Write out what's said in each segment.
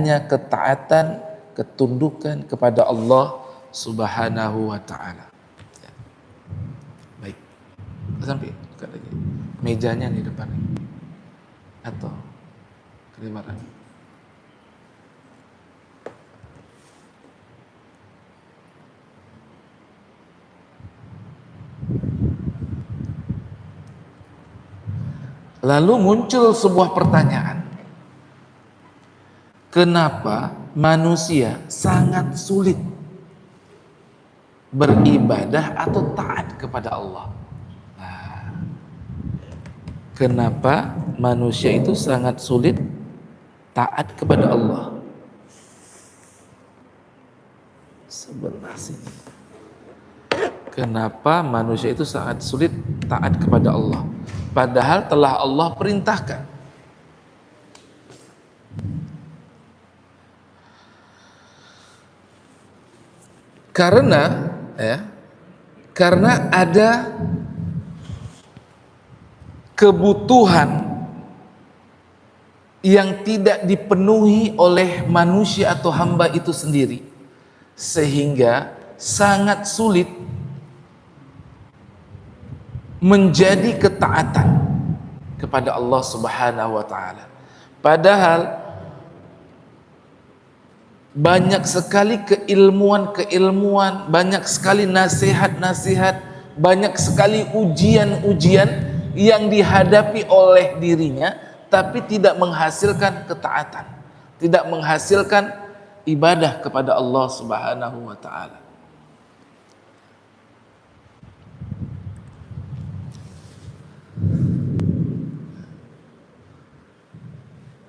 hanya ketaatan, ketundukan kepada Allah Subhanahu wa Ta'ala. Ya. Baik, sampai buka lagi mejanya di depan atau kelebaran. Lalu muncul sebuah pertanyaan. Kenapa manusia sangat sulit beribadah atau taat kepada Allah? Nah, kenapa manusia itu sangat sulit taat kepada Allah? Sebelah sini. Kenapa manusia itu sangat sulit taat kepada Allah? Padahal telah Allah perintahkan. Karena ada kebutuhan yang tidak dipenuhi oleh manusia atau hamba itu sendiri, sehingga sangat sulit menjadi ketaatan kepada Allah Subhanahu wa Ta'ala. Padahal banyak sekali keilmuan, banyak sekali nasihat-nasihat, banyak sekali ujian-ujian yang dihadapi oleh dirinya, tapi tidak menghasilkan ketaatan, tidak menghasilkan ibadah kepada Allah Subhanahu wa Ta'ala.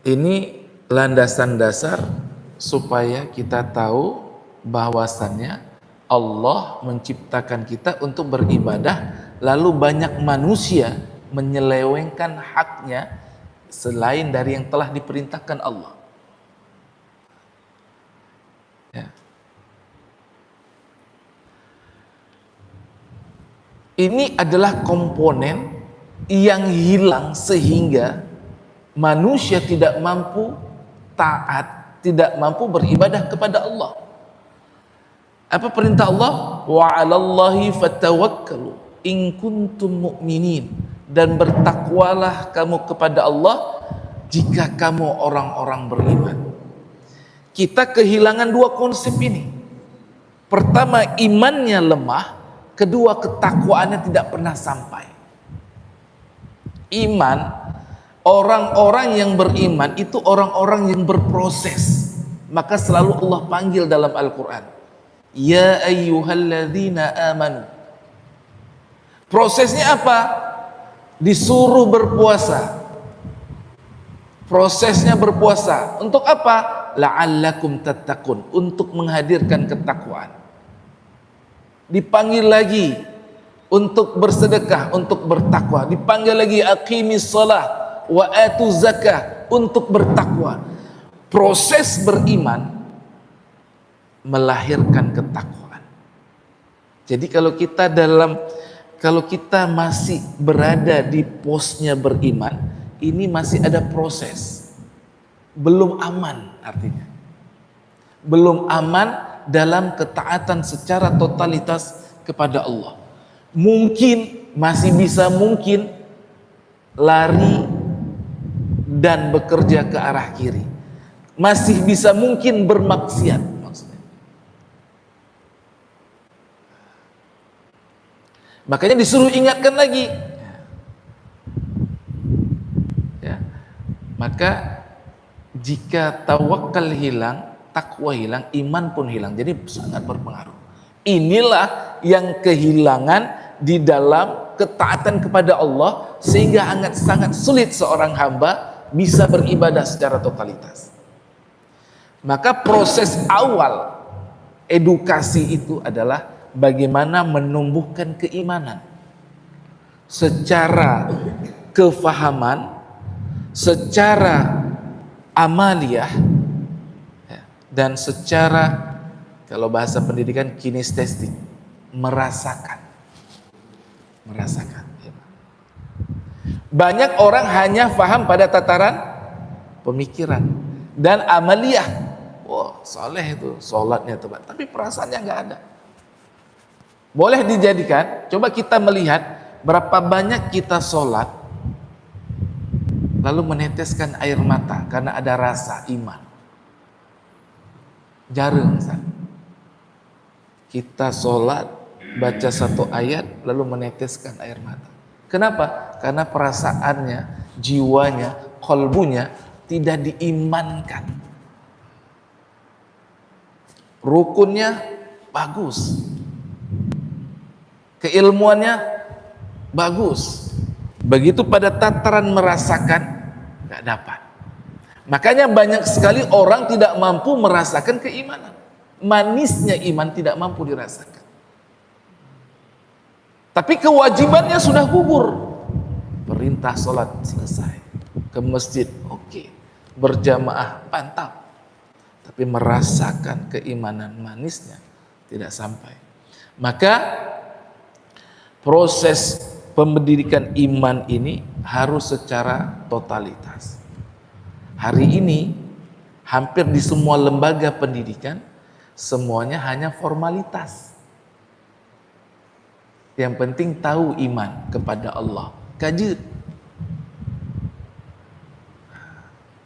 Ini landasan dasar supaya kita tahu bahwasannya Allah menciptakan kita untuk beribadah, lalu banyak manusia menyelewengkan haknya selain dari yang telah diperintahkan Allah. Ya. Ini adalah komponen yang hilang sehingga manusia tidak mampu taat, tidak mampu beribadah kepada Allah. Apa perintah Allah? Wa 'alallahi fatawakkalu in kuntum mu'minin, dan bertakwalah kamu kepada Allah jika kamu orang-orang beriman. Kita kehilangan dua konsep ini. Pertama, imannya lemah, kedua, ketakwaannya tidak pernah sampai. Iman, orang-orang yang beriman itu orang-orang yang berproses. Maka selalu Allah panggil dalam Al-Quran, ya ayyuhalladzina amanu. Prosesnya apa? Disuruh berpuasa. Prosesnya berpuasa untuk apa? La'allakum tattaqun, untuk menghadirkan ketakwaan. Dipanggil lagi untuk bersedekah, untuk bertakwa. Dipanggil lagi aqimis shalah wa atu zakah, untuk bertakwa. Proses beriman melahirkan ketakwaan. Jadi kalau kita masih berada di posnya beriman, ini masih ada proses, belum aman, artinya belum aman dalam ketaatan secara totalitas kepada Allah. Mungkin masih bisa lari dan bekerja ke arah kiri, masih bisa mungkin bermaksiat maksudnya. Makanya disuruh ingatkan lagi ya. Maka jika tawakal hilang, takwa hilang, iman pun hilang. Jadi sangat berpengaruh. Inilah yang kehilangan di dalam ketaatan kepada Allah, sehingga sangat sulit seorang hamba bisa beribadah secara totalitas. Maka proses awal edukasi itu adalah bagaimana menumbuhkan keimanan secara kefahaman, secara amaliyah, dan secara, kalau bahasa pendidikan, kinestetik, merasakan. Banyak orang hanya faham pada tataran pemikiran dan amaliyah, soleh itu, sholatnya tepat, tapi perasaannya nggak ada. Boleh dijadikan, coba kita melihat berapa banyak kita sholat lalu meneteskan air mata karena ada rasa iman. Jarang, Ustaz. Kita sholat, baca satu ayat lalu meneteskan air mata. Kenapa? Karena perasaannya, jiwanya, kolbunya tidak diimankan. Rukunnya bagus, keilmuannya bagus. Begitu pada tataran merasakan, nggak dapat. Makanya banyak sekali orang tidak mampu merasakan keimanan. Manisnya iman tidak mampu dirasakan. Tapi kewajibannya sudah gugur. Perintah sholat selesai, ke masjid oke, berjamaah mantap, tapi merasakan keimanan manisnya tidak sampai. Maka proses pendidikan iman ini harus secara totalitas. Hari ini hampir di semua lembaga pendidikan semuanya hanya formalitas. Yang penting tahu iman kepada Allah, kaji.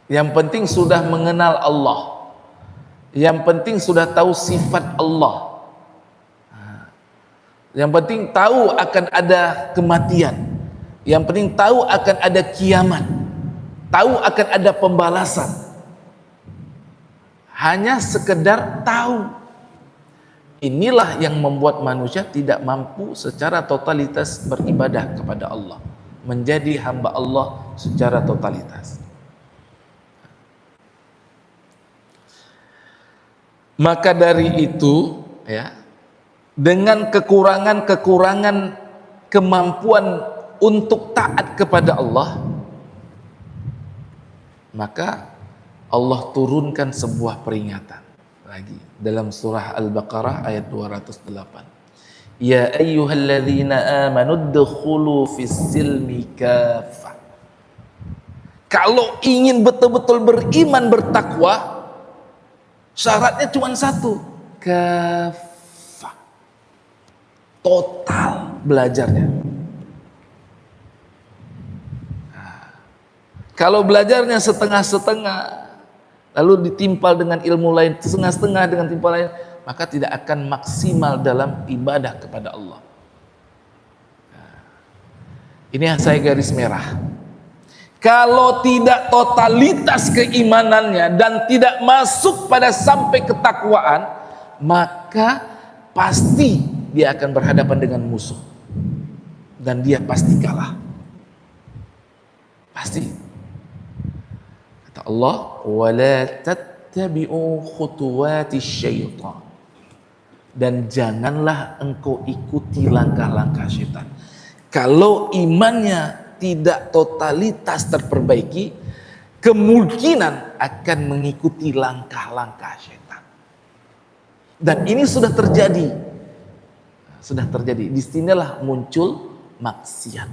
Yang penting sudah mengenal Allah. Yang penting sudah tahu sifat Allah. Yang penting tahu akan ada kematian. Yang penting tahu akan ada kiamat. Tahu akan ada pembalasan. Hanya sekedar tahu. Inilah yang membuat manusia tidak mampu secara totalitas beribadah kepada Allah, menjadi hamba Allah secara totalitas. Maka dari itu, ya, dengan kekurangan-kekurangan kemampuan untuk taat kepada Allah, maka Allah turunkan sebuah peringatan lagi dalam surah Al-Baqarah ayat 208. Ya ayyuhalladzina amanu udkhulu fis-silmi kaffah. Kalau ingin betul-betul beriman bertakwa, syaratnya cuma satu, kafah, total belajarnya. Nah, kalau belajarnya setengah-setengah, lalu ditimpal dengan ilmu lain, setengah-setengah dengan timpal lain, maka tidak akan maksimal dalam ibadah kepada Allah. Nah, ini yang saya garis merah. Kalau tidak totalitas keimanannya dan tidak masuk pada sampai ketakwaan, maka pasti dia akan berhadapan dengan musuh dan dia pasti kalah. Pasti. Kata Allah, "Wala tattabi'u khutuwatis syaitan." Dan janganlah engkau ikuti langkah-langkah syaitan. Kalau imannya tidak totalitas terperbaiki, kemungkinan akan mengikuti langkah-langkah syaitan. Dan ini sudah terjadi. Sudah terjadi. Disinilah muncul maksiat.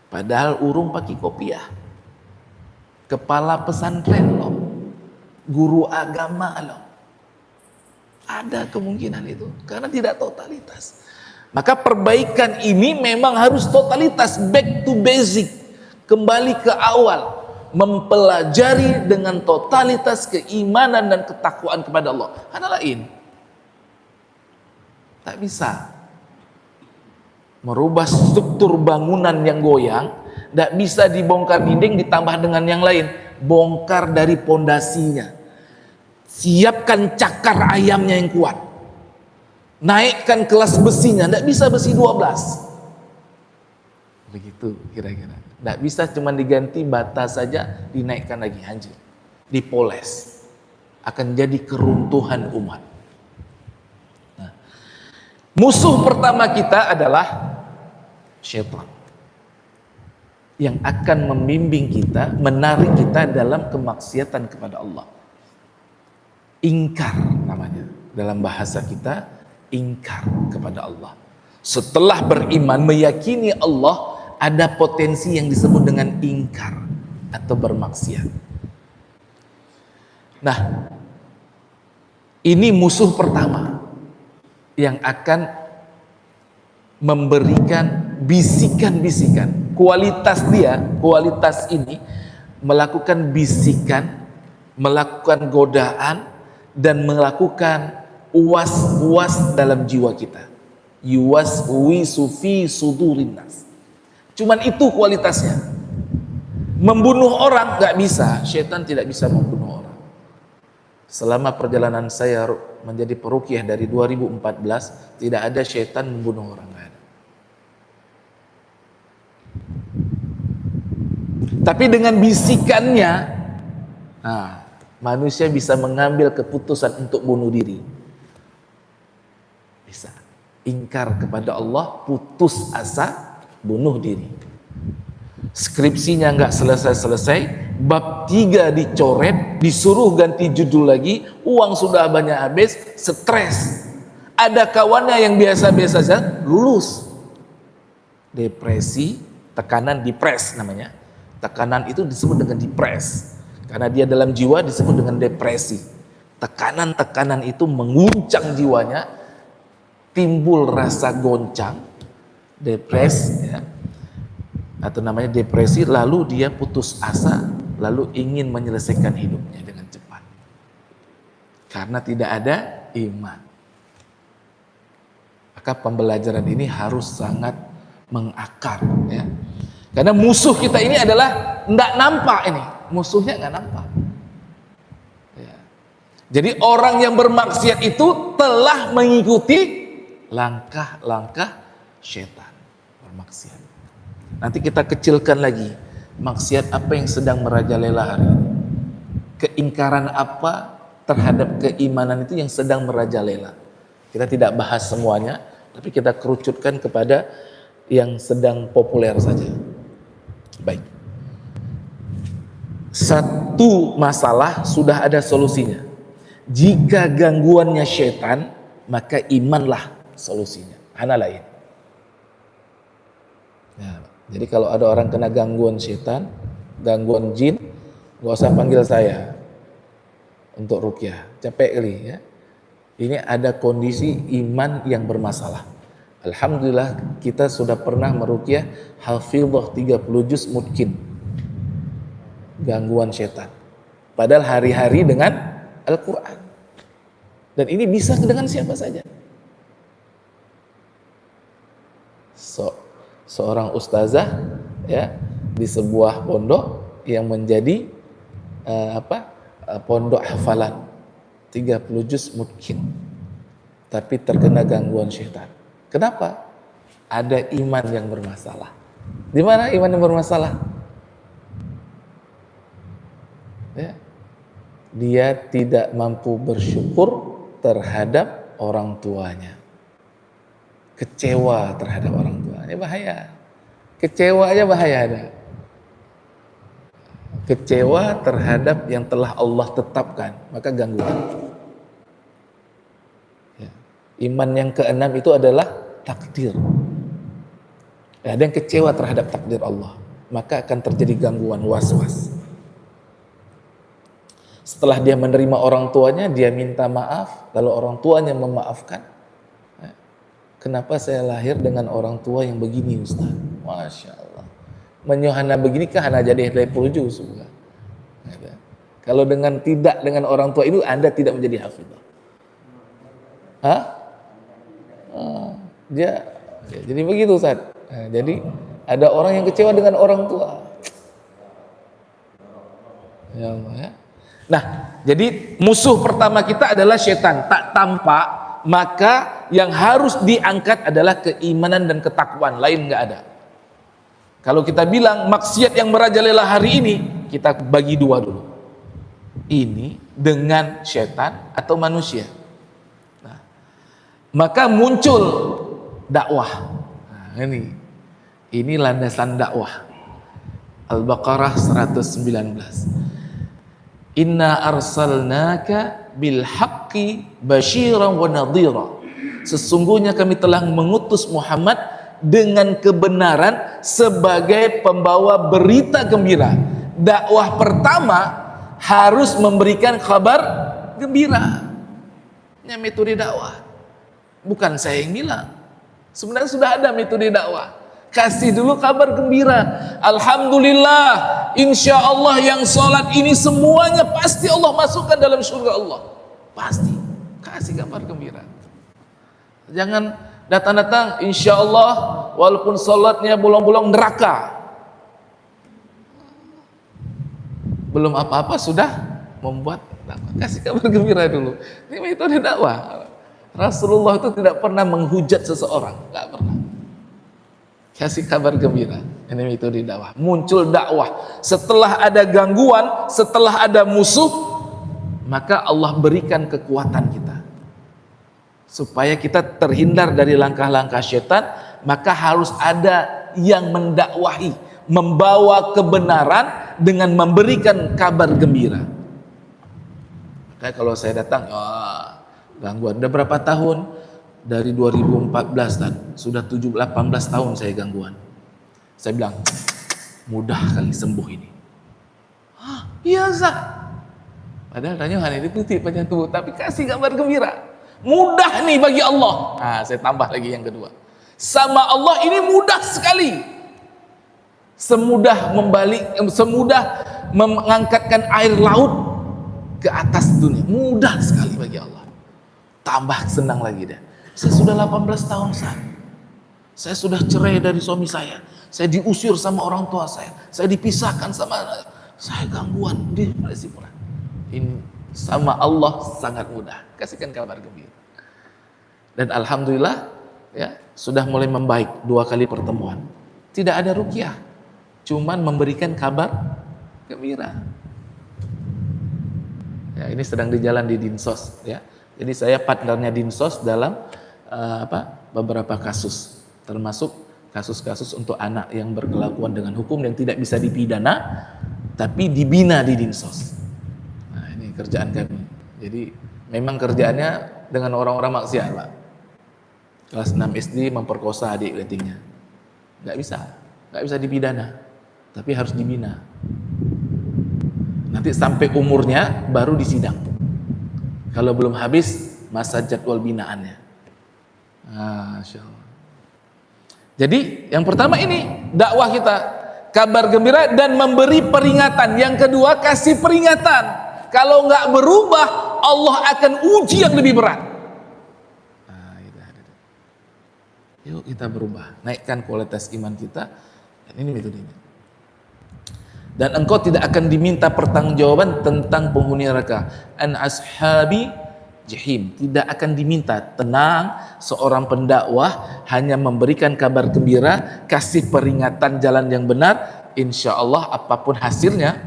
Padahal urung pakai kopiah. Kepala pesantren loh. Guru agama loh. Ada kemungkinan itu. Karena tidak totalitas. Maka perbaikan ini memang harus totalitas, back to basic, kembali ke awal, mempelajari dengan totalitas keimanan dan ketakwaan kepada Allah. Karena lain, tak bisa merubah struktur bangunan yang goyang, tak bisa dibongkar dinding ditambah dengan yang lain, bongkar dari pondasinya, siapkan cakar ayamnya yang kuat. Naikkan kelas besinya, tidak bisa besi 12. Begitu kira-kira. Tidak bisa cuma diganti bata saja, dinaikkan lagi, hancur. Dipoles. Akan jadi keruntuhan umat. Nah, musuh pertama kita adalah syaitan. Yang akan membimbing kita, menarik kita dalam kemaksiatan kepada Allah. Ingkar namanya. Dalam bahasa kita, ingkar kepada Allah. Setelah beriman, meyakini Allah, ada potensi yang disebut dengan ingkar atau bermaksiat. Nah, Ini musuh pertama yang akan memberikan bisikan-bisikan. Kualitas ini melakukan bisikan, melakukan godaan, dan melakukan uwas-uwas dalam jiwa kita. Yuwaswisu fi sudurin nas. Cuman itu kualitasnya. Membunuh orang nggak bisa, syaitan tidak bisa membunuh orang. Selama perjalanan saya menjadi peruqyah dari 2014, tidak ada syaitan membunuh orang, nggak ada. Tapi dengan bisikannya, manusia bisa mengambil keputusan untuk bunuh diri. Bisa. Ingkar kepada Allah, putus asa, bunuh diri. Skripsinya nggak selesai-selesai, bab 3 dicoret, disuruh ganti judul lagi, uang sudah banyak habis, stres. Ada kawannya yang biasa-biasa saja, lulus. Depresi, tekanan, depres namanya. Tekanan itu disebut dengan depres, karena dia dalam jiwa disebut dengan depresi. Tekanan-tekanan itu menguncang jiwanya, timbul rasa goncang, depres, ya, atau namanya depresi, lalu dia putus asa, lalu ingin menyelesaikan hidupnya dengan cepat karena tidak ada iman. Maka pembelajaran ini harus sangat mengakar, ya. Karena musuh kita ini adalah tidak nampak, ini musuhnya nggak nampak, ya. Jadi orang yang bermaksiat itu telah mengikuti langkah-langkah syaitan bermaksiat. Nanti kita kecilkan lagi, maksiat apa yang sedang merajalela hari ini, keingkaran apa terhadap keimanan itu yang sedang merajalela. Kita tidak bahas semuanya, tapi kita kerucutkan kepada yang sedang populer saja. Baik, satu masalah sudah ada solusinya. Jika gangguannya syaitan, maka imanlah solusinya. Ana lain. Ya, jadi kalau ada orang kena gangguan syaitan, gangguan jin, gak usah panggil saya untuk ruqyah, capek kali, ya. Ini ada kondisi iman yang bermasalah. Alhamdulillah kita sudah pernah meruqyah hafidhah 30 juz mungkin gangguan syaitan, padahal hari-hari dengan Al-Quran. Dan ini bisa dengan siapa saja. Seorang ustazah, ya, di sebuah pondok yang menjadi pondok hafalan 30 juz mungkin, tapi terkena gangguan syaitan. Kenapa? Ada iman yang bermasalah. Di mana iman yang bermasalah? Ya. Dia tidak mampu bersyukur terhadap orang tuanya. Kecewa terhadap orang tuanya, bahaya. Kecewa aja bahaya ada. Kecewa terhadap yang telah Allah tetapkan, maka gangguan. Ya. Iman yang keenam itu adalah takdir. Ya, ada yang kecewa terhadap takdir Allah, maka akan terjadi gangguan was-was. Setelah dia menerima orang tuanya, dia minta maaf, lalu orang tuanya memaafkan. Kenapa saya lahir dengan orang tua yang begini, Ustaz? Masya Allah. Menyuhana begini kah Anda jadi 20 juz? Kalau tidak dengan orang tua itu, Anda tidak menjadi hafidhah. Hah? Jadi begitu, Ustaz. Jadi ada orang yang kecewa dengan orang tua. Ya Allah, ya. Nah, jadi musuh pertama kita adalah syaitan, tak tampak, maka yang harus diangkat adalah keimanan dan ketakwaan, lain nggak ada. Kalau kita bilang maksiat yang merajalela hari ini, kita bagi dua dulu. Ini dengan syaitan atau manusia. Nah, maka muncul dakwah. Nah, ini landasan dakwah. Al-Baqarah 119. Inna arsalnaka bil haqqi basyiran wa nadhira. Sesungguhnya kami telah mengutus Muhammad dengan kebenaran sebagai pembawa berita gembira. Dakwah pertama harus memberikan kabar gembira. metode dakwah. Bukan saya yang bilang. Sebenarnya sudah ada metode dakwah. Kasih dulu kabar gembira. Alhamdulillah, insya Allah yang sholat ini semuanya pasti Allah masukkan dalam surga Allah. Pasti. Kasih kabar gembira. Jangan datang-datang, insya Allah walaupun sholatnya bolong-bolong neraka. Belum apa-apa sudah membuat dakwah. Kasih kabar gembira dulu. Ini metode dakwah. Rasulullah itu tidak pernah menghujat seseorang, tidak pernah. Kasih kabar gembira. Ini metode dakwah. Muncul dakwah setelah ada gangguan, setelah ada musuh, maka Allah berikan kekuatan kita supaya kita terhindar dari langkah-langkah syaitan. Maka harus ada yang mendakwahi, membawa kebenaran dengan memberikan kabar gembira. Kayak kalau saya datang, gangguan. Udah berapa tahun? Dari 2014 kan. Sudah 18 tahun saya gangguan. Saya bilang, mudah kali sembuh ini. Biasa. Padahal tanya hanya diputih panjang tubuh, tapi kasih kabar gembira. Mudah nih bagi Allah. Saya tambah lagi yang kedua. Sama Allah ini mudah sekali. Semudah mengangkatkan air laut ke atas dunia. Mudah sekali bagi Allah. Tambah senang lagi dah. Saya sudah 18 tahun saya sudah cerai dari suami saya diusir sama orang tua saya dipisahkan sama saya, gangguan depresi pula. Ini sama Allah sangat mudah. Kasihkan kabar gembira. Dan alhamdulillah ya, sudah mulai membaik 2 kali pertemuan. Tidak ada ruqyah, cuman memberikan kabar gembira. Ya, ini sedang di jalan di Dinsos ya. Jadi saya partnernya Dinsos dalam beberapa kasus, termasuk kasus-kasus untuk anak yang berkelakuan dengan hukum yang tidak bisa dipidana tapi dibina di Dinsos. Nah, ini kerjaan kami. Jadi memang kerjaannya dengan orang-orang maksiat, Pak. Kelas 6 SD memperkosa adik ratingnya. Nggak bisa dipidana, tapi harus dibina. Nanti sampai umurnya baru disidang. Kalau belum habis masa jadwal binaannya. Masya Allah. Jadi yang pertama ini dakwah kita, kabar gembira dan memberi peringatan. Yang kedua kasih peringatan. Kalau nggak berubah, Allah akan uji yang lebih berat. Yuk kita berubah, naikkan kualitas iman kita. Dan ini metodenya. Dan engkau tidak akan diminta pertanggungjawaban tentang penghuni neraka. An ashabi jahim, tidak akan diminta. Tenang, seorang pendakwah hanya memberikan kabar gembira, kasih peringatan jalan yang benar. Insya Allah apapun hasilnya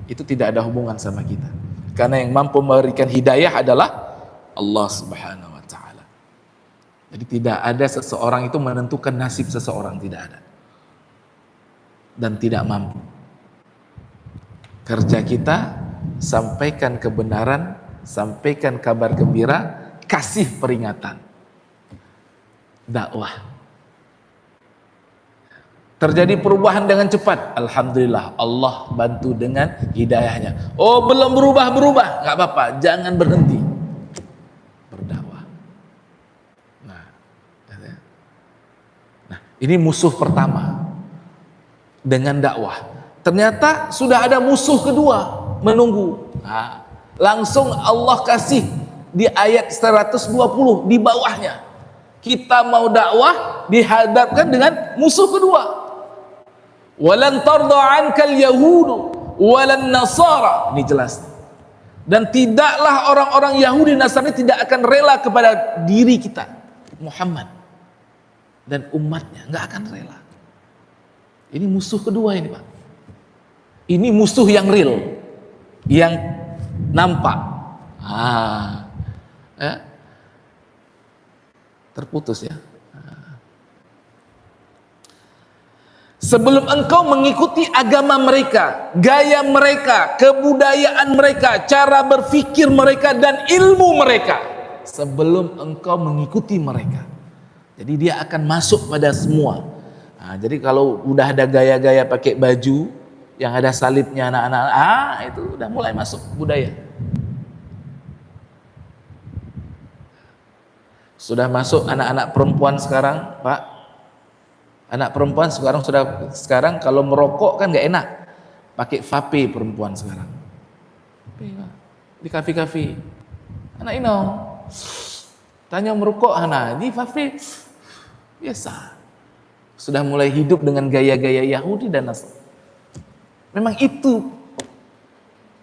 itu tidak ada hubungan sama kita, karena yang mampu memberikan hidayah adalah Allah Subhanahu wa ta'ala. Jadi tidak ada seseorang itu menentukan nasib seseorang, tidak ada, dan tidak mampu. Kerja kita sampaikan kebenaran, sampaikan kabar gembira, kasih peringatan. Dakwah. Terjadi perubahan dengan cepat, alhamdulillah, Allah bantu dengan hidayahnya. Oh belum berubah, nggak apa-apa, jangan berhenti berdakwah. Nah, ini musuh pertama dengan dakwah. Ternyata sudah ada musuh kedua menunggu. Langsung Allah kasih di ayat 120 di bawahnya. Kita mau dakwah dihadapkan dengan musuh kedua. Walan tarda ankal yahudu walan nasara. Ini jelas. Dan tidaklah orang-orang Yahudi Nasrani tidak akan rela kepada diri kita Muhammad dan umatnya, nggak akan rela. Ini musuh kedua ini, Pak. Ini musuh yang real, yang nampak. Terputus ya. Sebelum engkau mengikuti agama mereka, gaya mereka, kebudayaan mereka, cara berpikir mereka dan ilmu mereka, sebelum engkau mengikuti mereka. Jadi dia akan masuk pada semua. Jadi kalau udah ada gaya-gaya pakai baju yang ada salibnya anak-anak, itu udah mulai masuk budaya. Sudah masuk anak-anak perempuan sekarang, Pak. Anak perempuan sekarang kalau merokok kan nggak enak, pakai vape perempuan sekarang. Di kafe-kafe, anak ini tanya merokok, anak di vape biasa. Sudah mulai hidup dengan gaya-gaya Yahudi dan Nasrani.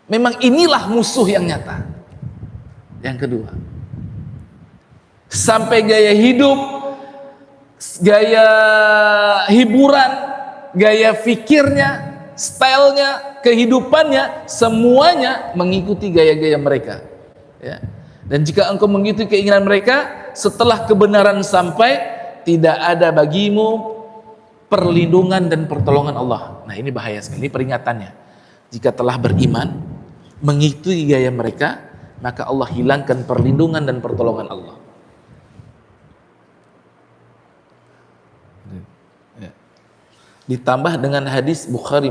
Memang inilah musuh yang nyata. Yang kedua, sampai gaya hidup, gaya hiburan, gaya fikirnya, stylenya, kehidupannya, semuanya mengikuti gaya-gaya mereka. Ya. Dan jika engkau mengikuti keinginan mereka, setelah kebenaran sampai, tidak ada bagimu perlindungan dan pertolongan Allah. Nah, ini bahaya sekali, ini peringatannya. Jika telah beriman, mengikuti gaya mereka, maka Allah hilangkan perlindungan dan pertolongan Allah. Ditambah dengan hadis Bukhari,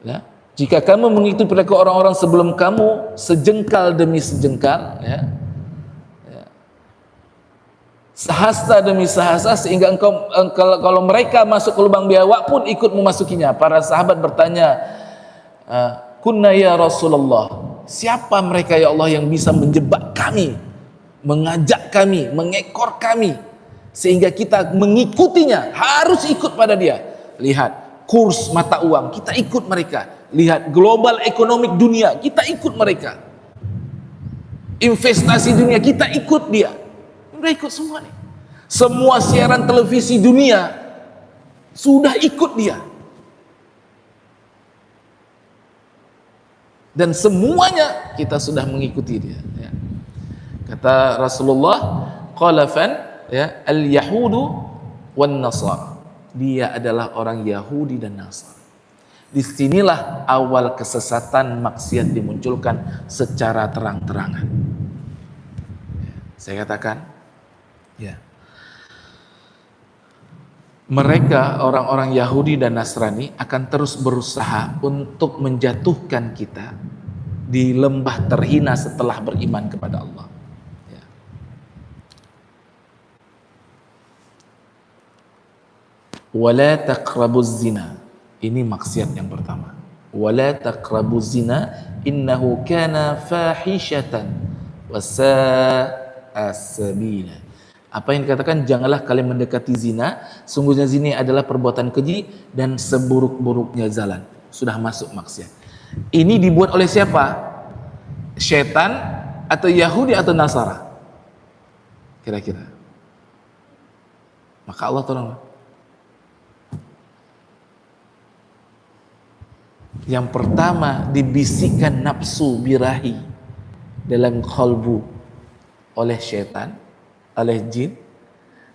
ya, jika kamu mengikuti perilaku orang-orang sebelum kamu sejengkal demi sejengkal, ya, sehasta demi sehasta, sehingga engkau kalau mereka masuk ke lubang biawak pun ikut memasukinya. Para sahabat bertanya, kunna ya Rasulullah, siapa mereka ya Allah yang bisa menjebak kami, mengajak kami, mengekor kami, sehingga kita mengikutinya, harus ikut pada dia. Lihat kurs mata uang, kita ikut mereka. Lihat global ekonomi dunia, kita ikut mereka. Investasi dunia, kita ikut dia. Udah ikut semua nih. Semua siaran televisi dunia sudah ikut dia. Dan semuanya kita sudah mengikuti dia, ya. Kata Rasulullah, qalafan, ya, al-yahudu wan nasara. Dia adalah orang Yahudi dan Nasara. Disinilah awal kesesatan maksiat dimunculkan secara terang-terangan. Saya katakan, ya, mereka orang-orang Yahudi dan Nasrani akan terus berusaha untuk menjatuhkan kita di lembah terhina setelah beriman kepada Allah. Ya. Wala taqrabuz zina. Ini maksiat yang pertama. Wala taqrabuz zina innahu kana fahishatan wa sa'a sabila. Apa yang dikatakan, janganlah kalian mendekati zina, sungguhnya zina adalah perbuatan keji dan seburuk-buruknya jalan. Sudah masuk maksiat. Ini dibuat oleh siapa? Syaitan atau Yahudi atau Nasara? Kira-kira. Maka Allah tolong. Yang pertama, dibisikkan nafsu birahi dalam qalbu oleh syaitan, oleh jin.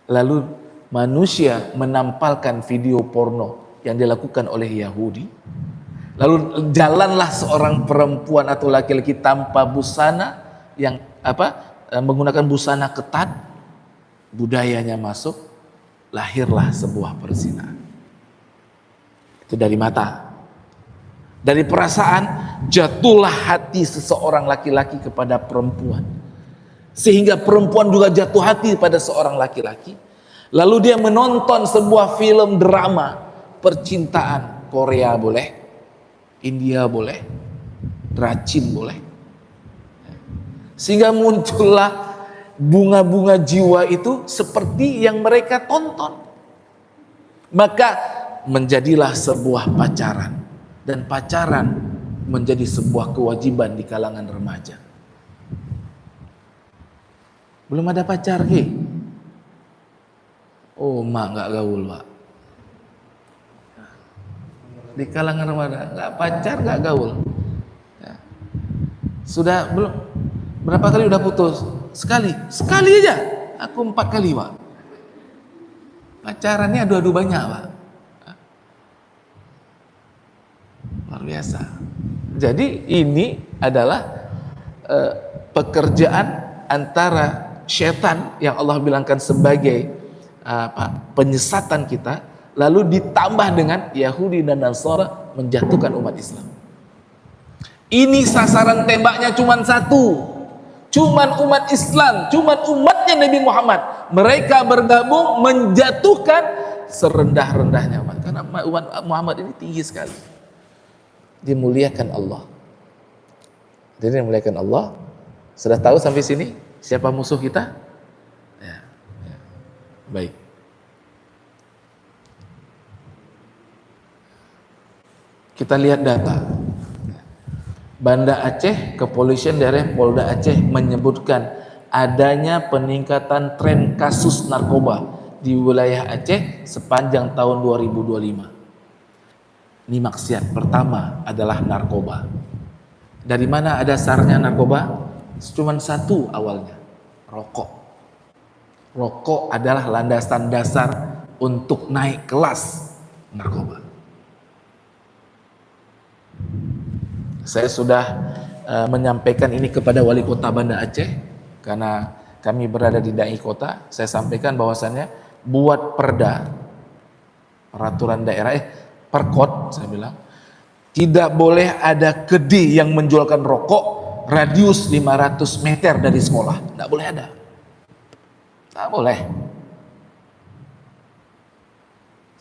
Lalu manusia menampalkan video porno yang dilakukan oleh Yahudi. Lalu jalanlah seorang perempuan atau laki-laki tanpa busana, yang menggunakan busana ketat, budayanya masuk, lahirlah sebuah perzinahan. Itu dari mata. Dari perasaan, jatuhlah hati seseorang laki-laki kepada perempuan, sehingga perempuan juga jatuh hati pada seorang laki-laki. Lalu dia menonton sebuah film drama percintaan. Korea boleh, India boleh, racin boleh, sehingga muncullah bunga-bunga jiwa itu seperti yang mereka tonton. Maka menjadilah sebuah pacaran, dan pacaran menjadi sebuah kewajiban di kalangan remaja. Belum ada pacar, Ki? Oh, mak nggak gaul, Pak. Di kalangan remaja nggak pacar, nggak gaul. Ya. Sudah belum? Berapa kali udah putus? Sekali aja. Aku 4 kali, Pak. Pacarannya adu-adu banyak, Pak. Luar biasa. Jadi ini adalah pekerjaan antara syaitan yang Allah bilangkan sebagai penyesatan kita, lalu ditambah dengan Yahudi dan Nasara menjatuhkan umat Islam. Ini sasaran tembaknya cuma satu, Cuman umat Islam, cuman umatnya Nabi Muhammad, mereka bergabung menjatuhkan serendah-rendahnya umat. Karena umat Muhammad ini tinggi sekali, dimuliakan Allah. Jadi dimuliakan Allah. Sudah tahu sampai sini siapa musuh kita? Ya, ya. Baik. Kita lihat data. Banda Aceh, Kepolisian Daerah Polda Aceh menyebutkan adanya peningkatan tren kasus narkoba di wilayah Aceh sepanjang tahun 2025. Ini maksiat pertama adalah narkoba. Dari mana ada dasarnya narkoba? Cuman satu awalnya, rokok. Rokok adalah landasan dasar untuk naik kelas narkoba. Saya sudah menyampaikan ini kepada wali kota Banda Aceh, karena kami berada di dai kota. Saya sampaikan bahwasannya buat perda, peraturan daerah, perkot, saya bilang tidak boleh ada kedai yang menjualkan rokok radius 500 meter dari sekolah. Tidak boleh ada. Tidak boleh.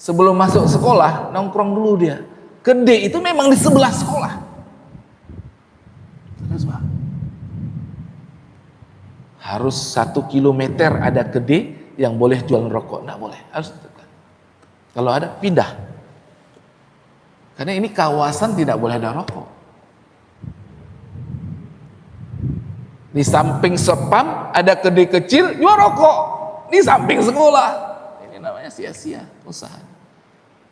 Sebelum masuk sekolah, nongkrong dulu dia. Kedai itu memang di sebelah sekolah. Harus 1 kilometer ada kedai yang boleh jual rokok. Tidak boleh. Harus dekat. Kalau ada, pindah. Karena ini kawasan tidak boleh ada rokok. Di samping spam ada kedai kecil jual rokok. Di samping sekolah. Ini namanya sia-sia usaha.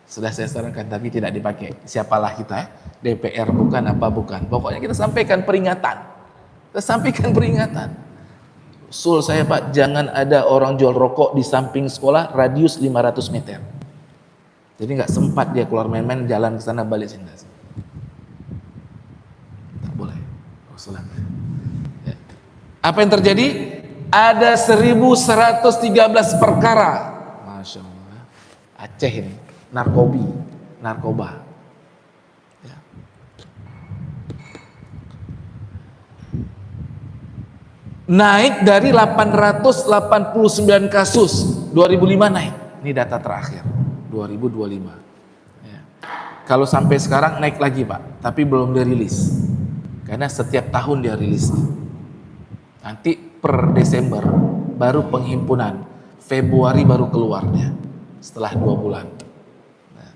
Sudah saya sarankan tapi tidak dipakai. Siapalah kita, DPR bukan apa bukan. Pokoknya kita sampaikan peringatan. Kita sampaikan peringatan. Usul saya Pak, jangan ada orang jual rokok di samping sekolah radius 500 meter. Jadi nggak sempat dia keluar main-main jalan ke sana balik sini. Tak boleh. Ya. Apa yang terjadi? Ada 1113 perkara. Masya Allah. Aceh ini narkoba. Ya. Naik dari 889 kasus 2005 naik. Ini data terakhir 2025. Ya. Kalau sampai sekarang naik lagi Pak, tapi belum dirilis. Karena setiap tahun dia rilis. Nanti per Desember baru penghimpunan, Februari baru keluarnya setelah 2 bulan. Nah,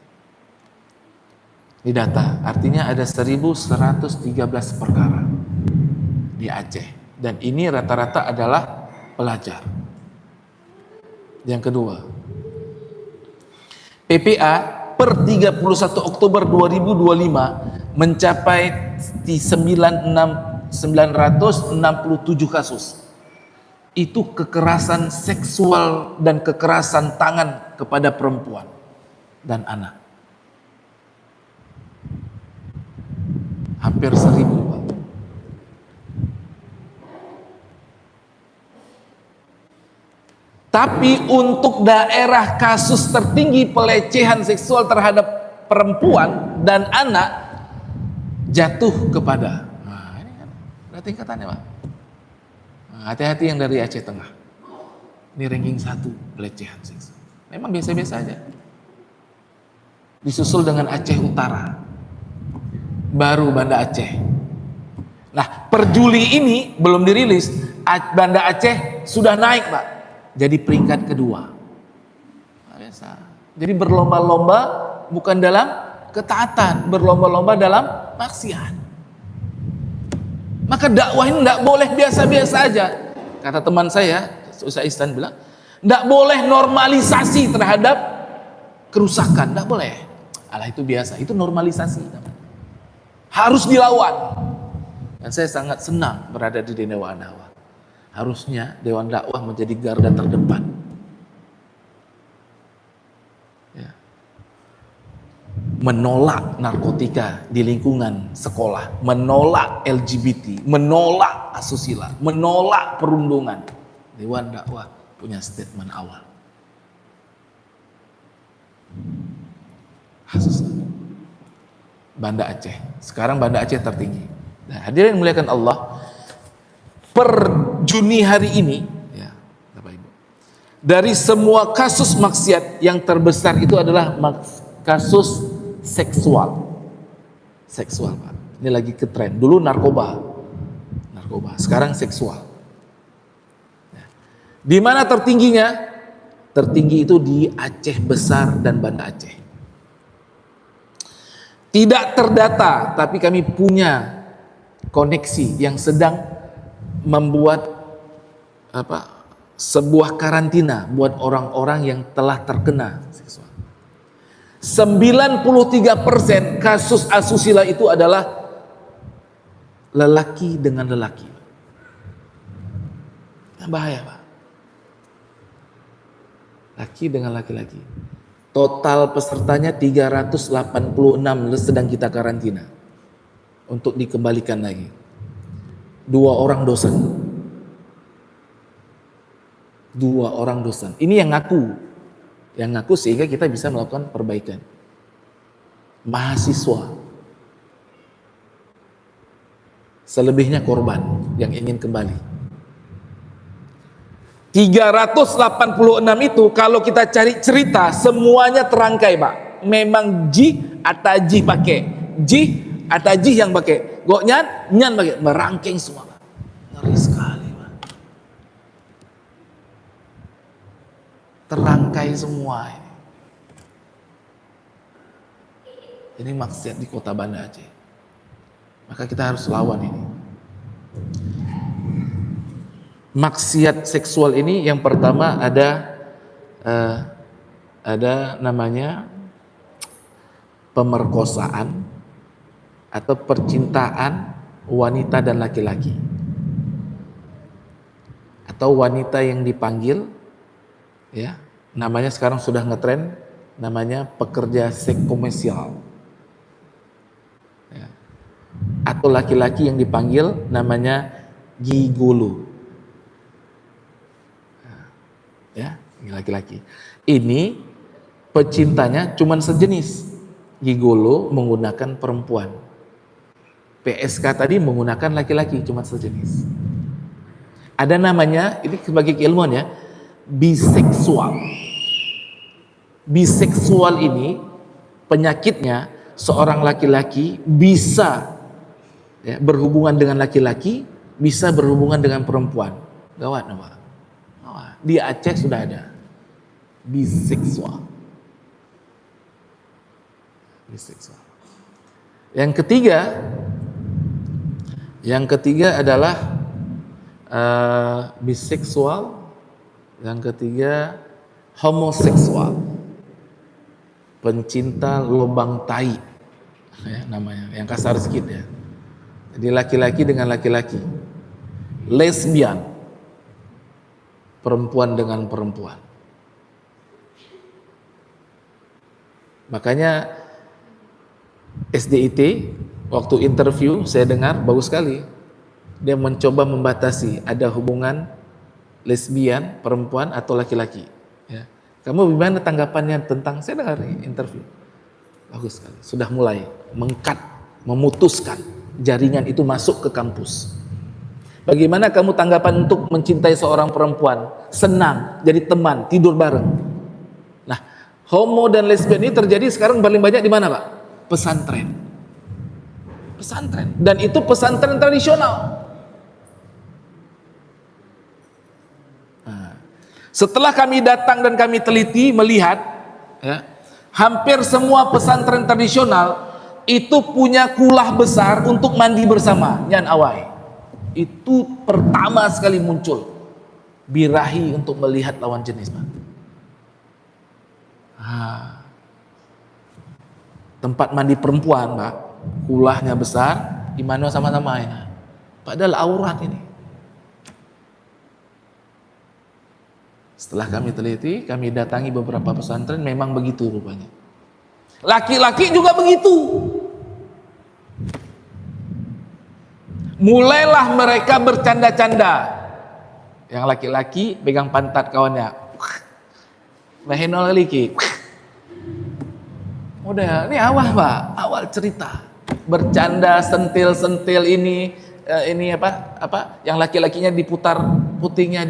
ini data, artinya ada 1113 perkara di Aceh. Dan ini rata-rata adalah pelajar. Yang kedua, PPA per 31 Oktober 2025 mencapai 967 kasus. Itu kekerasan seksual dan kekerasan tangan kepada perempuan dan anak. Hampir 1000 Pak. Tapi untuk daerah kasus tertinggi pelecehan seksual terhadap perempuan dan anak jatuh kepada, nah ini kan ada tingkatannya Pak. Nah, hati-hati yang dari Aceh Tengah. Ini ranking 1 pelecehan seksual. Memang biasa-biasa aja. Disusul dengan Aceh Utara. Baru Banda Aceh. Nah, per Juli ini belum dirilis, Banda Aceh sudah naik Pak. Jadi peringkat kedua. Biasa. Jadi berlomba-lomba bukan dalam ketaatan, berlomba-lomba dalam maksiat. Maka dakwah ini tidak boleh biasa-biasa aja. Kata teman saya, Ustaz Ihsan bilang, tidak boleh normalisasi terhadap kerusakan, tidak boleh. Alah itu biasa, itu normalisasi. Harus dilawan. Dan saya sangat senang berada di Dewan Dakwah. Harusnya Dewan Dakwah menjadi garda terdepan. Ya. Menolak narkotika di lingkungan sekolah, menolak LGBT, menolak asusila, menolak perundungan. Dewan Dakwah punya statement awal. Kasus Banda Aceh. Sekarang Banda Aceh tertinggi. Nah, hadirin muliakan Allah. per Juni hari ini, ya, Bapak Ibu, dari semua kasus maksiat yang terbesar itu adalah kasus seksual. Seksual, Pak. Ini lagi ke tren. Dulu narkoba, sekarang seksual. Di mana tertingginya? Tertinggi itu di Aceh Besar dan Banda Aceh. Tidak terdata, tapi kami punya koneksi yang sedang membuat sebuah karantina buat orang-orang yang telah terkena seksual. 93% kasus asusila itu adalah lelaki dengan lelaki. Bahaya, Pak. Laki dengan laki-laki. Total pesertanya 386 sedang kita karantina untuk dikembalikan lagi. 2 orang dosen. Ini yang ngaku sehingga kita bisa melakukan perbaikan. Mahasiswa. Selebihnya korban yang ingin kembali. 386 itu kalau kita cari cerita semuanya terangkai, Pak. Memang ji ataji pakai. Ji ataji yang pakai. Gok nyan pakai. Merangking semua, Pak. Ngeri sekali, Pak. Terangkai semua ini. Ini maksiat di kota Banda Aceh. Maka kita harus lawan ini. Maksiat seksual ini yang pertama ada namanya pemerkosaan atau percintaan wanita dan laki-laki, atau wanita yang dipanggil, ya, namanya sekarang sudah ngetren, namanya pekerja seks komersial, ya. Atau laki-laki yang dipanggil namanya gigolo. Ya, laki-laki. Ini pecintanya cuman sejenis. Gigolo menggunakan perempuan. PSK tadi menggunakan laki-laki cuman sejenis. Ada namanya, ini sebagai keilmuan ya, biseksual. Biseksual ini penyakitnya seorang laki-laki bisa, ya, berhubungan dengan laki-laki, bisa berhubungan dengan perempuan. Gawat, Pak. Di Aceh sudah ada biseksual. Yang ketiga adalah biseksual. Yang ketiga homoseksual, pencinta lubang tai, ya, namanya, yang kasar sedikit ya. Jadi laki-laki dengan laki-laki, lesbian, perempuan dengan perempuan. Makanya SDIT waktu interview saya dengar bagus sekali. Dia mencoba membatasi ada hubungan lesbian, perempuan atau laki-laki. Ya. Kamu bagaimana tanggapannya tentang, saya dengar interview. Bagus sekali. Sudah mulai memutuskan jaringan itu masuk ke kampus. Bagaimana kamu tanggapan untuk mencintai seorang perempuan? Senang, jadi teman, tidur bareng. Nah, homo dan lesbian ini terjadi sekarang paling banyak di mana, Pak? Pesantren. Dan itu pesantren tradisional. Nah, setelah kami datang dan kami teliti melihat, ya, hampir semua pesantren tradisional itu punya kulah besar untuk mandi bersama, nyan awai. Itu pertama sekali muncul birahi untuk melihat lawan jenis, Pak. Tempat mandi perempuan, Pak, kulahnya besar, imano sama-sama ini. Padahal aurat ini. Setelah kami teliti, kami datangi beberapa pesantren, memang begitu rupanya. Laki-laki juga begitu. Mulailah mereka bercanda-canda. Yang laki-laki pegang pantat kawannya. Bahenol lagi. Udah, ini awal, Pak, awal cerita. Bercanda, sentil-sentil ini, ini yang laki-lakinya diputar putingnya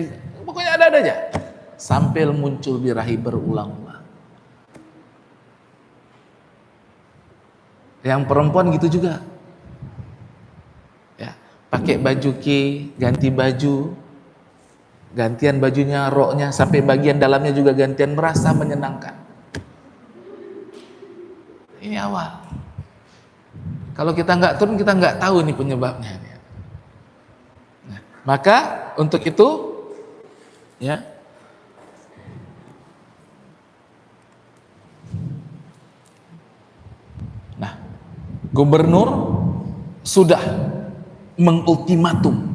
pokoknya ada aja sampai muncul birahi berulang-ulang. Yang perempuan gitu juga, ya, pakai baju ganti baju, gantian bajunya, roknya, sampai bagian dalamnya juga gantian, merasa menyenangkan. Ini awal. Kalau kita nggak turun, kita nggak tahu nih penyebabnya. Nah, maka untuk itu, ya, nah, gubernur sudah mengultimatum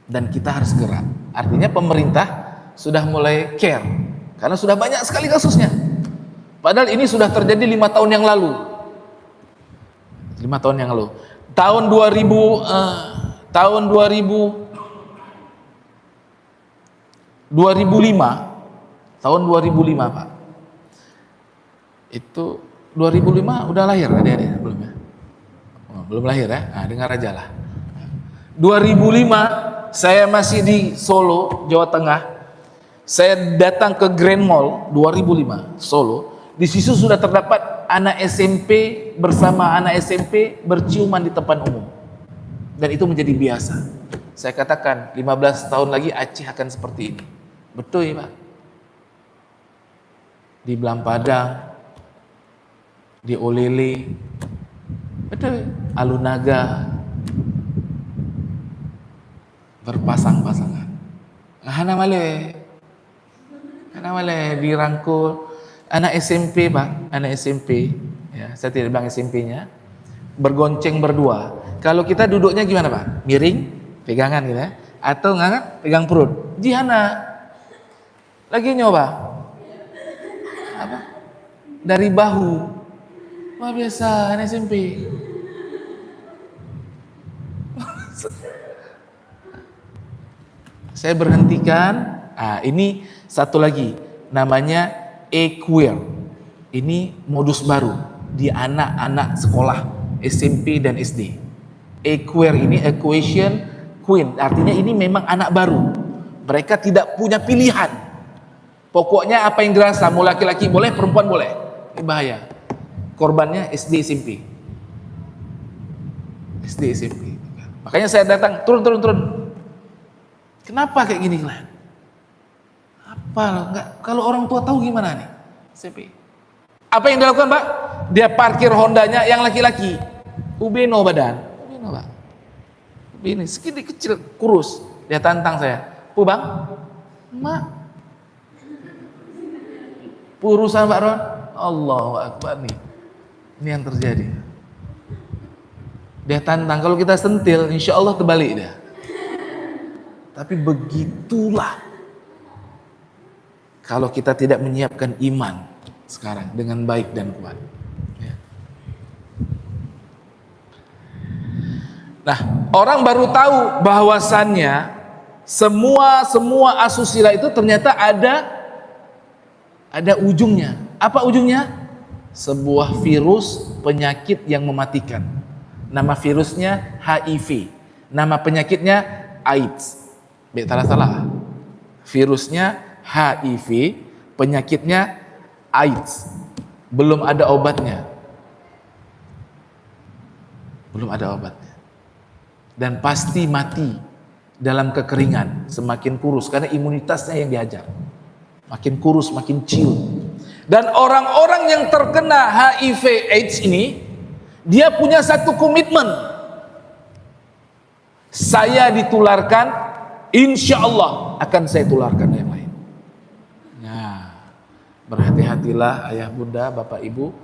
dan kita harus gerak. Artinya pemerintah sudah mulai care karena sudah banyak sekali kasusnya. Padahal ini sudah terjadi 5 tahun yang lalu. 5 tahun yang lalu. Tahun 2005 tahun 2005 Pak. Itu 2005 udah lahir adik-adik belum ya? Oh, belum lahir ya? Nah, dengar aja lah. 2005 saya masih di Solo, Jawa Tengah. Saya datang ke Grand Mall 2005 Solo. Di situ sudah terdapat anak SMP bersama anak SMP berciuman di tempat umum. Dan itu menjadi biasa. Saya katakan 15 tahun lagi Aceh akan seperti ini. Betul ya Pak? Di Belampadang, di Olele, betul, Alunaga, berpasang-pasangan. Hana male dirangkul. Anak SMP Pak, anak SMP, ya, saya tidak bilang SMP-nya, bergonceng berdua. Kalau kita duduknya gimana Pak? Miring, pegangan gitu ya, atau ngangkat, pegang perut. Jihana, lagi nyoba, apa? Dari bahu, wah biasa anak SMP. Saya berhentikan. Ini satu lagi, namanya e-queer. Ini modus baru di anak-anak sekolah SMP dan SD. E-queer ini equation queen, artinya ini memang anak baru. Mereka tidak punya pilihan. Pokoknya apa yang dirasa, mau laki-laki boleh, perempuan boleh. Ini bahaya. Korbannya SD SMP. SD SMP. Makanya saya datang, turun. Kenapa kayak gini kalian? Enggak, kalau orang tua tahu gimana nih? SMP. Apa yang dilakukan Pak? Dia parkir Hondanya yang laki-laki. Ubeno badan. Ubeno Pak. Ubeno segini kecil, kurus. Dia tantang saya. Bang, Mak. Urusan Pak Ron. Allahu Akbar nih. Ini yang terjadi. Dia tantang, kalau kita sentil, insya Allah terbalik dia. Tapi begitulah kalau kita tidak menyiapkan iman sekarang dengan baik dan kuat. Ya. Nah, orang baru tahu bahwasannya semua asusila itu ternyata ada ujungnya. Apa ujungnya? Sebuah virus penyakit yang mematikan. Nama virusnya HIV. Nama penyakitnya AIDS. Salah. Virusnya HIV, penyakitnya AIDS. Belum ada obatnya. Dan pasti mati dalam kekeringan, semakin kurus karena imunitasnya yang diajar. Makin kurus, makin ciut. Dan orang-orang yang terkena HIV AIDS ini, dia punya satu komitmen. Saya ditularkan, insya Allah akan saya tularkan yang lain. Berhati-hatilah ayah bunda, bapak ibu,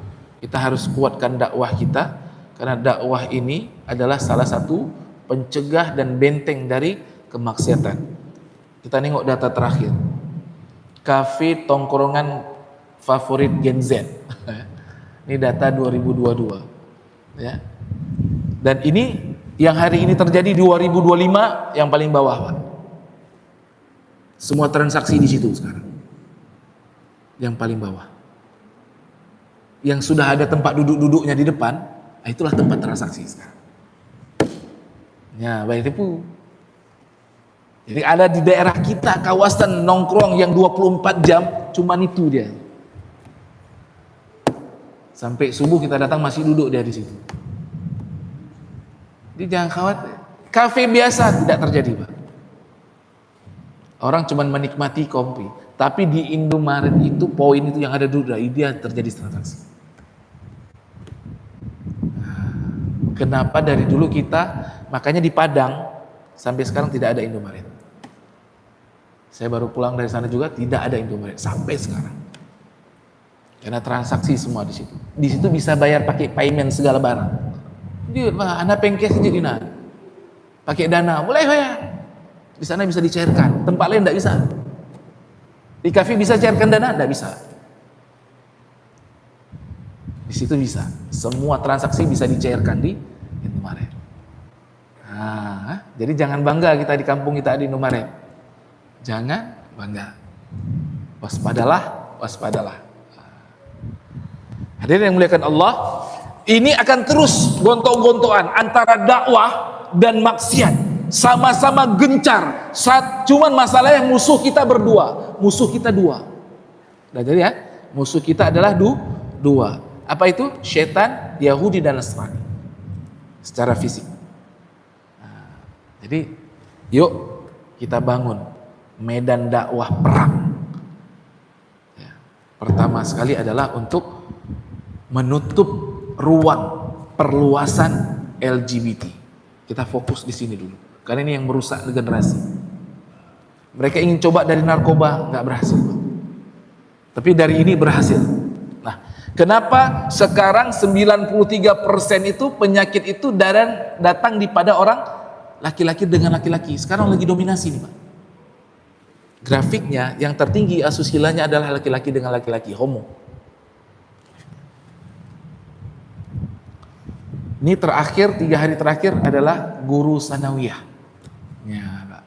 kita harus kuatkan dakwah kita, karena dakwah ini adalah salah satu pencegah dan benteng dari kemaksiatan. Kita nengok data terakhir, kafe tongkrongan favorit Gen Z. Ini data 2022 ya. Dan ini yang hari ini terjadi 2025 yang paling bawah Pak. Semua transaksi di situ sekarang. Yang paling bawah. Yang sudah ada tempat duduk-duduknya di depan, itulah tempat transaksi sekarang. Ya, bayar tipu. Jadi ada di daerah kita kawasan nongkrong yang 24 jam, cuman itu dia. Sampai subuh kita datang masih duduk dia di situ. Jadi jangan khawatir. Kafe biasa tidak terjadi, Pak. Orang cuman menikmati kopi. Tapi di Indomaret itu poin itu yang ada dulu, dia terjadi transaksi. Kenapa dari dulu kita, makanya di Padang sampai sekarang tidak ada Indomaret. Saya baru pulang dari sana juga tidak ada Indomaret sampai sekarang. Karena transaksi semua di situ. Di situ bisa bayar pakai payment segala barang. Dia anak pengkes jadi pakai dana, boleh bayar. Di sana bisa dicairkan, tempat lain tidak bisa. Di kafe bisa cairkan dana, tidak bisa. Di situ bisa. Semua transaksi bisa dicairkan di Indomaret. Nah, jadi jangan bangga kita di kampung kita ada Indomaret. Jangan bangga. Waspadalah, waspadalah. Hadirin yang muliakan Allah, ini akan terus gontok-gontokan antara dakwah dan maksiat. Sama-sama gencar. Cuman masalahnya musuh kita berdua, musuh kita dua. Nah, jadi ya, musuh kita adalah dua. Apa itu? Setan, Yahudi dan Nasrani. Secara fisik. Nah, jadi yuk kita bangun medan dakwah perang. Ya, pertama sekali adalah untuk menutup ruang perluasan LGBT. Kita fokus di sini dulu. Karena ini yang merusak generasi. Mereka ingin coba dari narkoba, nggak berhasil. Tapi dari ini berhasil. Nah, kenapa sekarang 93% itu penyakit itu datang pada orang laki-laki dengan laki-laki. Sekarang lagi dominasi nih, Pak. Grafiknya yang tertinggi asusila-nya adalah laki-laki dengan laki-laki, homo. Ini terakhir, 3 hari terakhir adalah guru sanawiyah. Ya, Pak.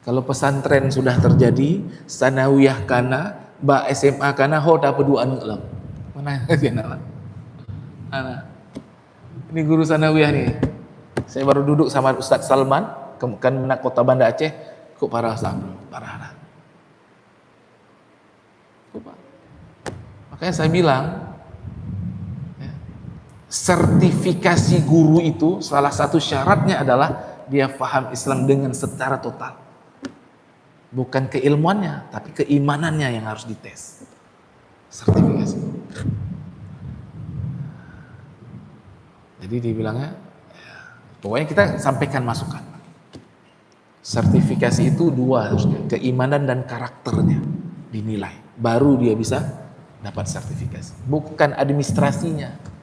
Kalau pesantren sudah terjadi, sanawiyah kana, ba SMA kana, ho dapat 2 anak. Mana dia nak? Ini guru sanawiyah nih. Saya baru duduk sama Ustadz Salman, kan menak kota Banda Aceh, kok parah sama, parah. Makanya saya bilang, sertifikasi guru itu salah satu syaratnya adalah dia paham Islam dengan secara total. Bukan keilmuannya, tapi keimanannya yang harus dites. Sertifikasi. Jadi dibilangnya, ya, pokoknya kita sampaikan masukan. Sertifikasi itu 2 harusnya, keimanan dan karakternya dinilai. Baru dia bisa dapat sertifikasi. Bukan administrasinya.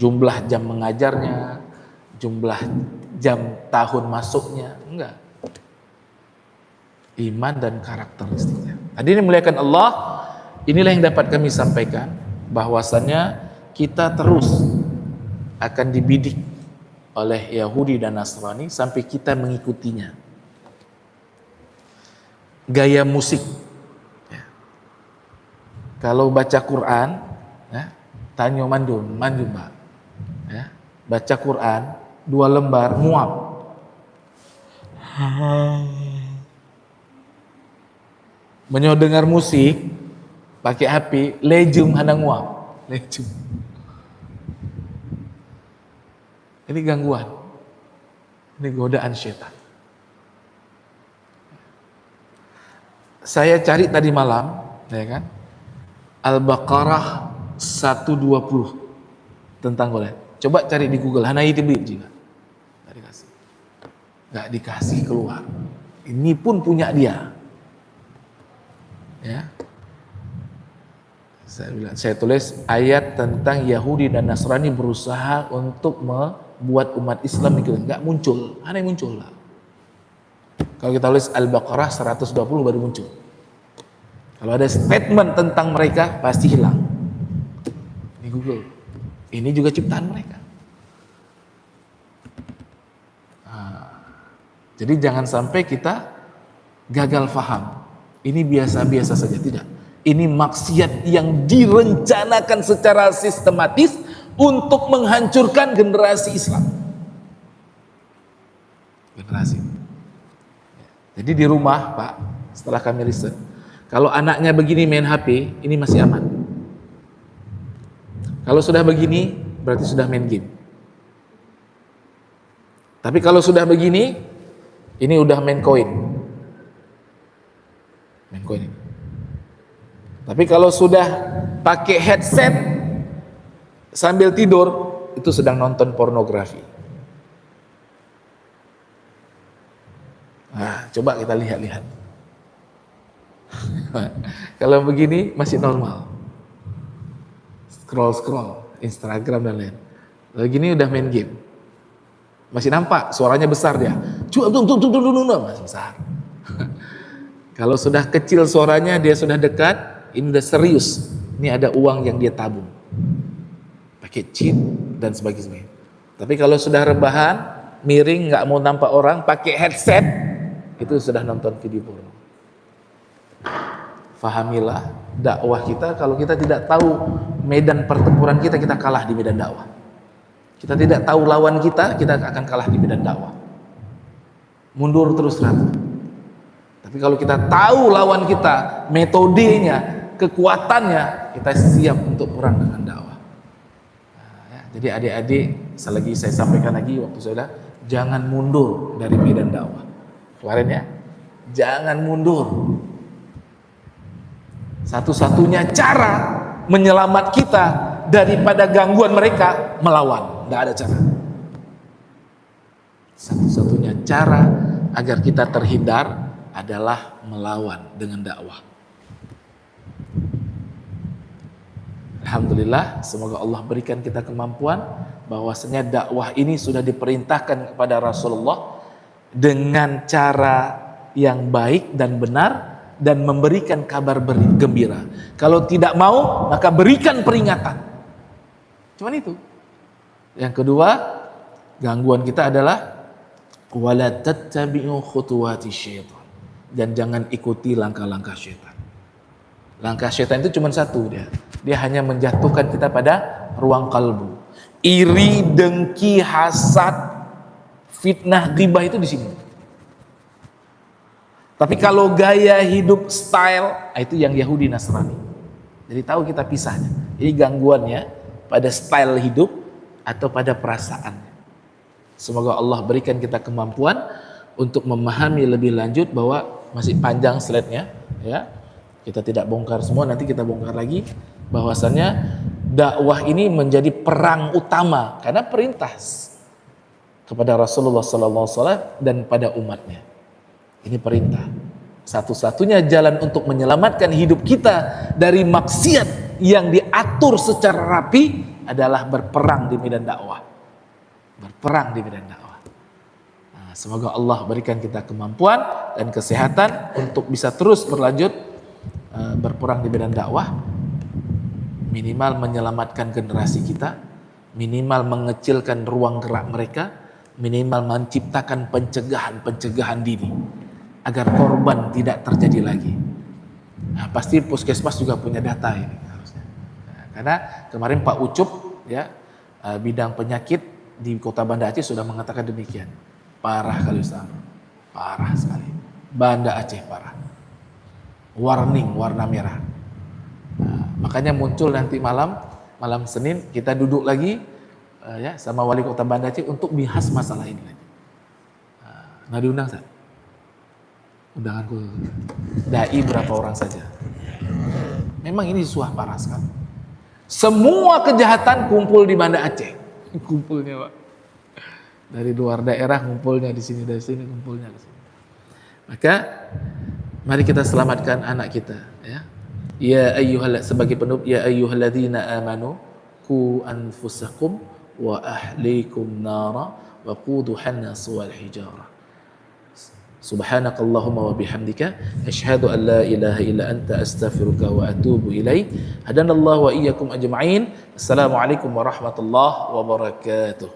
Jumlah jam mengajarnya, jumlah jam tahun masuknya, enggak. Iman dan karakteristiknya. Hadirin muliakan Allah, inilah yang dapat kami sampaikan, bahwasannya kita terus akan dibidik oleh Yahudi dan Nasrani sampai kita mengikutinya. Gaya musik. Ya. Kalau baca Quran, ya, tanyo mandum, Pak. Ya, baca Quran 2 lembar muap. Mendengar musik pakai HP lejum hadang muap, lejum. Ini gangguan. Ini godaan setan. Saya cari tadi malam, ya kan? Al-Baqarah 120 tentang golek. Coba cari di Google, hana itu juga. Nggak dikasih. Nggak dikasih keluar. Ini pun punya dia. Ya. Saya tulis ayat tentang Yahudi dan Nasrani berusaha untuk membuat umat Islam itu nggak muncul. Hana yang muncul lah. Kalau kita tulis Al-Baqarah 120 baru muncul. Kalau ada statement tentang mereka pasti hilang. Di Google. Ini juga ciptaan mereka. Jadi jangan sampai kita gagal faham. Ini biasa-biasa saja, tidak. Ini maksiat yang direncanakan secara sistematis untuk menghancurkan generasi Islam. generasi. Jadi di rumah, Pak, setelah kami riset, kalau anaknya begini main HP, ini masih aman. Kalau sudah begini, berarti sudah main game. Tapi kalau sudah begini, ini udah main koin. Main koin ini. Tapi kalau sudah pakai headset sambil tidur, itu sedang nonton pornografi. Nah, coba kita lihat-lihat. Kalau begini masih normal. Scroll Instagram dan lain. Lalu gini udah main game. Masih nampak suaranya besar dia. Masih besar. Kalau sudah kecil suaranya, dia sudah dekat, ini udah serius. Ini ada uang yang dia tabung. Pakai chip dan sebagainya. Tapi kalau sudah rebahan, miring, nggak mau nampak orang, pakai headset, itu sudah nonton video porno. Fahamilah dakwah kita, kalau kita tidak tahu medan pertempuran kita, kita kalah di medan dakwah. Kita tidak tahu lawan kita akan kalah di medan dakwah. Mundur terus rata. Tapi kalau kita tahu lawan kita, metodenya, kekuatannya, kita siap untuk perang dengan dakwah. Nah, ya, jadi adik-adik, selagi saya sampaikan lagi waktu saya jangan mundur dari medan dakwah. Kemarin ya, jangan mundur. Satu-satunya cara menyelamat kita daripada gangguan mereka, melawan. Tidak ada cara. Satu-satunya cara agar kita terhindar adalah melawan dengan dakwah. Alhamdulillah, semoga Allah berikan kita kemampuan bahwasanya dakwah ini sudah diperintahkan kepada Rasulullah dengan cara yang baik dan benar, dan memberikan kabar gembira. Kalau tidak mau, maka berikan peringatan. Cuman itu. Yang kedua, gangguan kita adalah wala tattabi'u khutuwati syaitan. Dan jangan ikuti langkah-langkah syaitan. Langkah syaitan itu cuma satu dia. Dia hanya menjatuhkan kita pada ruang kalbu. Iri, dengki, hasad, fitnah, ghibah itu di sini. Tapi kalau gaya hidup, style, itu yang Yahudi Nasrani. Jadi tahu kita pisahnya. Jadi gangguannya pada style hidup atau pada perasaan. Semoga Allah berikan kita kemampuan untuk memahami lebih lanjut, bahwa masih panjang slide-nya, ya. Kita tidak bongkar semua, nanti kita bongkar lagi. Bahwasannya dakwah ini menjadi perang utama karena perintah kepada Rasulullah SAW dan pada umatnya. Ini perintah. Satu-satunya jalan untuk menyelamatkan hidup kita dari maksiat yang diatur secara rapi adalah berperang di medan dakwah. Berperang di medan dakwah. Nah, semoga Allah berikan kita kemampuan dan kesehatan untuk bisa terus berlanjut berperang di medan dakwah. Minimal menyelamatkan generasi kita, minimal mengecilkan ruang gerak mereka, minimal menciptakan pencegahan dini agar korban tidak terjadi lagi. Nah, pasti puskesmas juga punya data ini harusnya. Nah, karena kemarin Pak Ucup, ya, bidang penyakit di Kota Banda Aceh sudah mengatakan demikian. Parah kali Ustaz. Parah sekali. Banda Aceh parah. Warning, warna merah. Nah, makanya muncul nanti malam Senin kita duduk lagi ya sama Wali Kota Banda Aceh untuk bahas masalah ini lagi. Nggak diundang, Ustaz? Undanganku dai berapa orang saja. Memang ini suah parah sekali. Semua kejahatan kumpul di Banda Aceh. Kumpulnya, Pak. Dari luar daerah kumpulnya di sini, dari sini kumpulnya di sini. Maka mari kita selamatkan anak kita, ya. Ya sebagai penutup, ya ayyuhalladzina amanu qu anfusakum wa ahlikum nara wa quduhan nas wal hijarah. Subhanakallahumma wa bihamdika asyhadu an la ilaha illa anta astaghfiruka wa atubu ilaik. Hadanallahu wa iyyakum ajma'in. Assalamualaikum warahmatullahi wabarakatuh.